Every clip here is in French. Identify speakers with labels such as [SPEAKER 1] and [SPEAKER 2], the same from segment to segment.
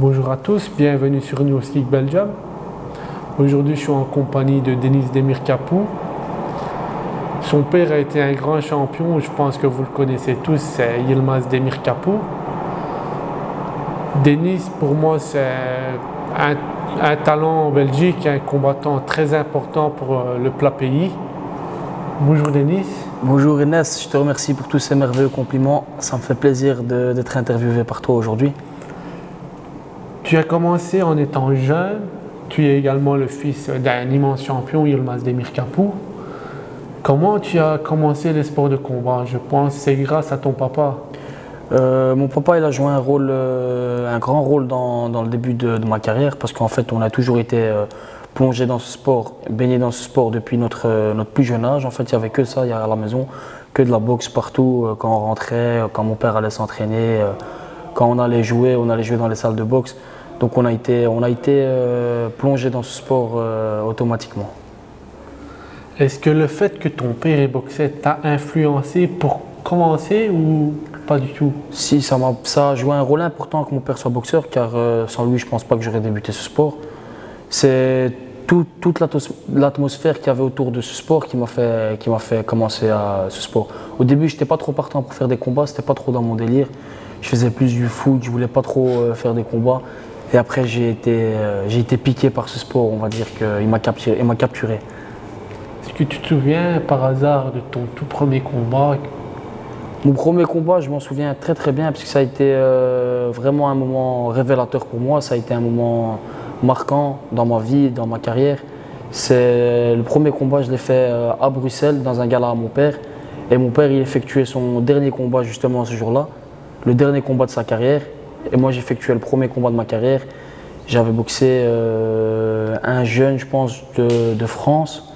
[SPEAKER 1] Bonjour à tous, bienvenue sur News League Belgium. Aujourd'hui, je suis en compagnie de Denis Demirkapou. Son père a été un grand champion, je pense que vous le connaissez tous, c'est Yilmaz Demirkapou. Denis, pour moi, c'est un talent en Belgique, un combattant très important pour le plat pays. Bonjour Denis.
[SPEAKER 2] Bonjour Inès, je te remercie pour tous ces merveilleux compliments. Ça me fait plaisir d'être interviewé par toi aujourd'hui.
[SPEAKER 1] Tu as commencé en étant jeune, tu es également le fils d'un immense champion, Yilmaz Demirkapou. Comment tu as commencé les sports de combat? Je pense que c'est grâce à ton papa.
[SPEAKER 2] Mon papa il a joué un grand rôle dans le début de ma carrière parce qu'en fait on a toujours été plongé dans ce sport, baigné dans ce sport depuis notre plus jeune âge. En fait il n'y avait que ça à la maison, que de la boxe partout quand on rentrait, quand mon père allait s'entraîner, quand on allait jouer dans les salles de boxe. Donc on a été plongé dans ce sport automatiquement.
[SPEAKER 1] Est-ce que le fait que ton père ait boxé t'a influencé pour commencer ou pas du tout?
[SPEAKER 2] Si, ça a joué un rôle important que mon père soit boxeur, car sans lui, je ne pense pas que j'aurais débuté ce sport. C'est toute l'atmosphère qu'il y avait autour de ce sport qui m'a fait commencer à ce sport. Au début, je n'étais pas trop partant pour faire des combats, c'était pas trop dans mon délire. Je faisais plus du foot, je voulais pas trop faire des combats. Et après, j'ai été piqué par ce sport, on va dire qu'il m'a capturé.
[SPEAKER 1] Est-ce que tu te souviens par hasard de ton tout premier combat?
[SPEAKER 2] Mon premier combat, je m'en souviens très très bien parce que ça a été vraiment un moment révélateur pour moi. Ça a été un moment marquant dans ma vie, dans ma carrière. C'est le premier combat, je l'ai fait à Bruxelles dans un gala à mon père. Et mon père, il effectuait son dernier combat justement ce jour-là, le dernier combat de sa carrière. Et moi, j'ai effectué le premier combat de ma carrière. J'avais boxé un jeune, je pense, de France,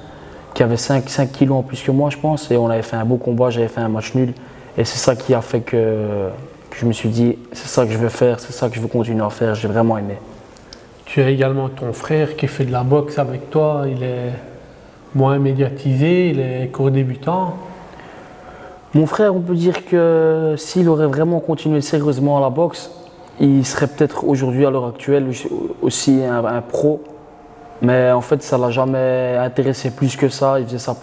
[SPEAKER 2] qui avait 5 kilos en plus que moi, je pense. Et on avait fait un beau combat, j'avais fait un match nul. Et c'est ça qui a fait que je me suis dit, c'est ça que je veux faire, c'est ça que je veux continuer à faire. J'ai vraiment aimé.
[SPEAKER 1] Tu as également ton frère qui fait de la boxe avec toi. Il est moins médiatisé, il est court débutant.
[SPEAKER 2] Mon frère, on peut dire que s'il aurait vraiment continué sérieusement à la boxe, il serait peut-être aujourd'hui, à l'heure actuelle, aussi un pro. Mais en fait, ça ne l'a jamais intéressé plus que ça. Il faisait ça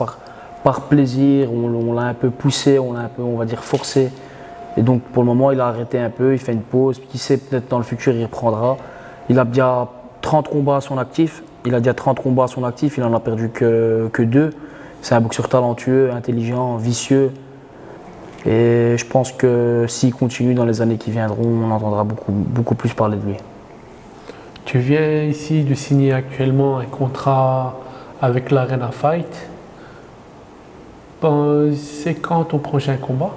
[SPEAKER 2] par plaisir. On l'a un peu poussé, on l'a un peu, on va dire, forcé. Et donc, pour le moment, il a arrêté un peu, il fait une pause. Qui sait, peut-être dans le futur, il reprendra. Il a déjà 30 combats à son actif. Il n'en a perdu que 2. C'est un boxeur talentueux, intelligent, vicieux. Et je pense que s'il continue dans les années qui viendront, on entendra beaucoup plus parler de lui.
[SPEAKER 1] Tu viens ici de signer actuellement un contrat avec l'Arena Fight. C'est quand ton prochain combat?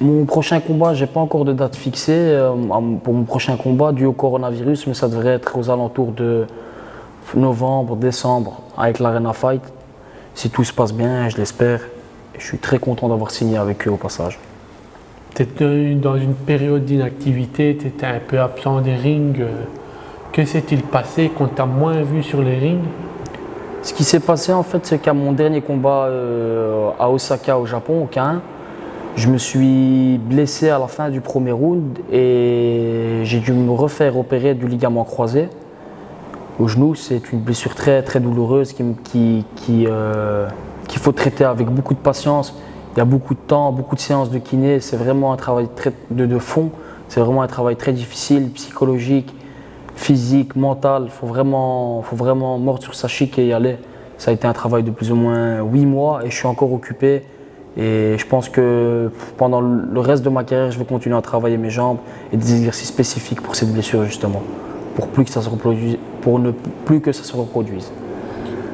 [SPEAKER 2] Mon prochain combat, je n'ai pas encore de date fixée pour mon prochain combat dû au coronavirus, mais ça devrait être aux alentours de novembre, décembre avec l'Arena Fight. Si tout se passe bien, je l'espère. Je suis très content d'avoir signé avec eux au passage.
[SPEAKER 1] Tu étais dans une période d'inactivité, tu étais un peu absent des rings. Que s'est-il passé quand tu as moins vu sur les rings?
[SPEAKER 2] Ce qui s'est passé en fait, c'est qu'à mon dernier combat à Osaka au Japon, au K1, je me suis blessé à la fin du premier round et j'ai dû me refaire opérer du ligament croisé au genou. C'est une blessure très très douloureuse qu'il faut traiter avec beaucoup de patience. Il y a beaucoup de temps, beaucoup de séances de kiné. C'est vraiment un travail de fond. C'est vraiment un travail très difficile, psychologique, physique, mental. Il faut vraiment mordre sur sa chic et y aller. Ça a été un travail de plus ou moins 8 mois et je suis encore occupé. Et je pense que pendant le reste de ma carrière, je vais continuer à travailler mes jambes et des exercices spécifiques pour cette blessure justement, pour ne plus que ça se reproduise.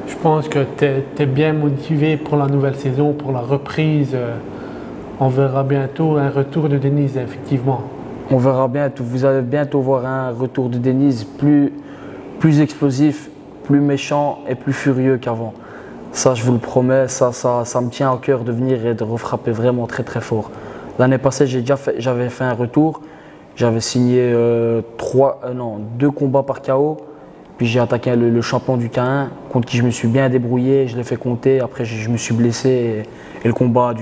[SPEAKER 1] Je pense que tu es bien motivé pour la nouvelle saison, pour la reprise. On verra bientôt un retour de Denis, effectivement.
[SPEAKER 2] On verra bientôt. Vous allez bientôt voir un retour de Denis plus explosif, plus méchant et plus furieux qu'avant. Ça, je vous le promets, ça me tient à cœur de venir et de refrapper vraiment très très fort. L'année passée, j'avais fait un retour. J'avais signé 2 combats par KO. Puis j'ai attaqué le champion du K1, contre qui je me suis bien débrouillé, je l'ai fait compter. Après, je me suis blessé et le combat a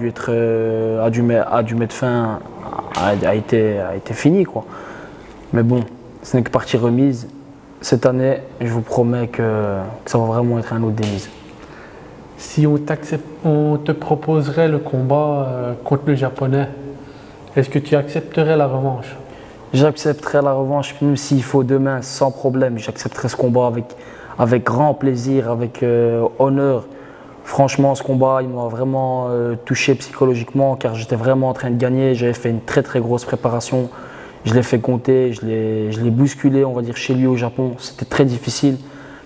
[SPEAKER 2] dû mettre fin, a été fini, quoi. Mais bon, Ce n'est que partie remise. Cette année, je vous promets que ça va vraiment être un autre Denis.
[SPEAKER 1] Si on te proposerait le combat contre le Japonais, est-ce que tu accepterais la revanche?
[SPEAKER 2] J'accepterai la revanche, même s'il faut demain, sans problème. J'accepterai ce combat avec grand plaisir, avec honneur. Franchement, ce combat, il m'a vraiment touché psychologiquement car j'étais vraiment en train de gagner. J'avais fait une très très grosse préparation. Je l'ai fait compter, je l'ai bousculé, on va dire, chez lui au Japon. C'était très difficile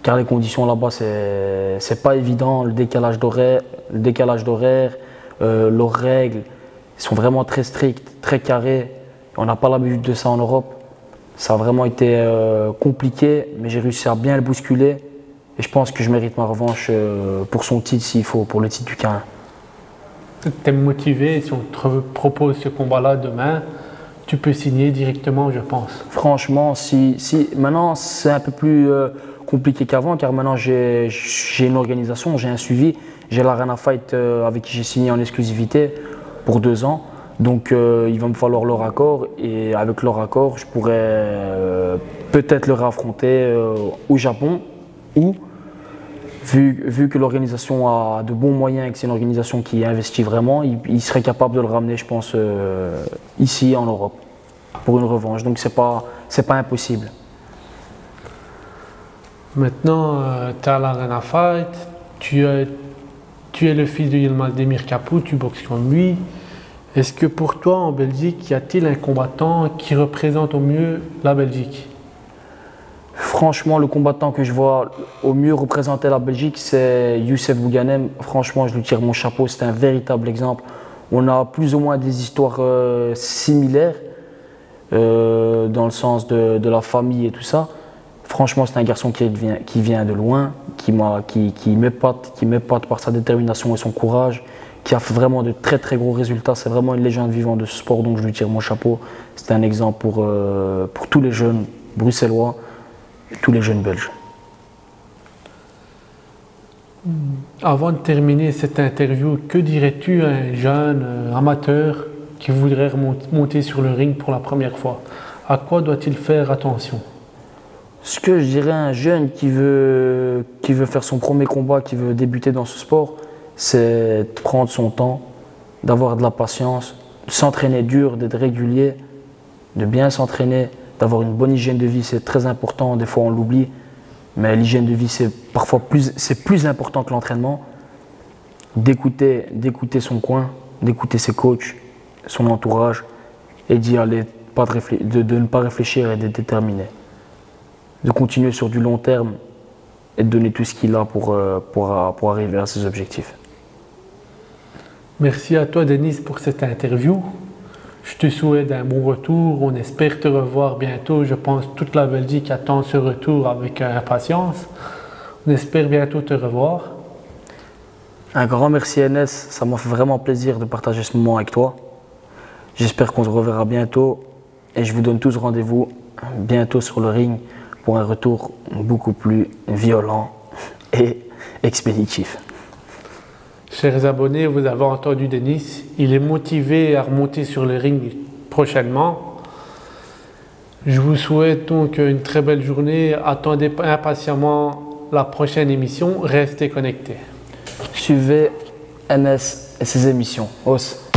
[SPEAKER 2] car les conditions là-bas, c'est pas évident. Le décalage d'horaire, leurs règles, ils sont vraiment très stricts, très carrés. On n'a pas l'habitude de ça en Europe. Ça a vraiment été compliqué, mais j'ai réussi à bien le bousculer. Et je pense que je mérite ma revanche pour son titre s'il faut, pour le titre du K1.
[SPEAKER 1] Tu es motivé, si on te propose ce combat-là demain, tu peux signer directement, je pense.
[SPEAKER 2] Franchement, maintenant c'est un peu plus compliqué qu'avant, car maintenant j'ai une organisation, j'ai un suivi. J'ai l'Arena Fight avec qui j'ai signé en exclusivité pour 2 ans. Donc il va me falloir leur accord, et avec leur accord, je pourrais peut-être le réaffronter au Japon, ou vu que l'organisation a de bons moyens et que c'est une organisation qui investit vraiment, il serait capable de le ramener, je pense, ici en Europe pour une revanche. Donc c'est pas impossible.
[SPEAKER 1] Maintenant, tu es à l'Arena Fight, tu es le fils de Yilmaz Demir Kapou, tu boxes comme lui. Est-ce que pour toi, en Belgique, y a-t-il un combattant qui représente au mieux la Belgique?
[SPEAKER 2] Franchement, le combattant que je vois au mieux représenter la Belgique, c'est Youssef Bouganem. Franchement, je lui tire mon chapeau, c'est un véritable exemple. On a plus ou moins des histoires similaires, dans le sens de la famille et tout ça. Franchement, c'est un garçon qui vient de loin, qui m'épate par sa détermination et son courage, qui a fait vraiment de très très gros résultats. C'est vraiment une légende vivante de ce sport, donc je lui tire mon chapeau. C'est un exemple pour tous les jeunes bruxellois, et tous les jeunes belges.
[SPEAKER 1] Avant de terminer cette interview, que dirais-tu à un jeune amateur qui voudrait monter sur le ring pour la première fois? À quoi doit-il faire attention?
[SPEAKER 2] Ce que je dirais à un jeune qui veut faire son premier combat, qui veut débuter dans ce sport, c'est de prendre son temps, d'avoir de la patience, de s'entraîner dur, d'être régulier, de bien s'entraîner, d'avoir une bonne hygiène de vie, c'est très important. Des fois on l'oublie, mais l'hygiène de vie c'est parfois plus important que l'entraînement. D'écouter son coin, d'écouter ses coachs, son entourage, et d'y aller, de ne pas réfléchir et d'être déterminé. De continuer sur du long terme et de donner tout ce qu'il a pour arriver à ses objectifs.
[SPEAKER 1] Merci à toi, Denis, pour cette interview. Je te souhaite un bon retour. On espère te revoir bientôt. Je pense que toute la Belgique attend ce retour avec impatience. On espère bientôt te revoir.
[SPEAKER 2] Un grand merci, NS. Ça m'a fait vraiment plaisir de partager ce moment avec toi. J'espère qu'on se reverra bientôt. Et je vous donne tous rendez-vous bientôt sur le ring pour un retour beaucoup plus violent et expéditif.
[SPEAKER 1] Chers abonnés, vous avez entendu Denis. Il est motivé à remonter sur le ring prochainement. Je vous souhaite donc une très belle journée. Attendez impatiemment la prochaine émission. Restez connectés.
[SPEAKER 2] Suivez NS et ses émissions. Os.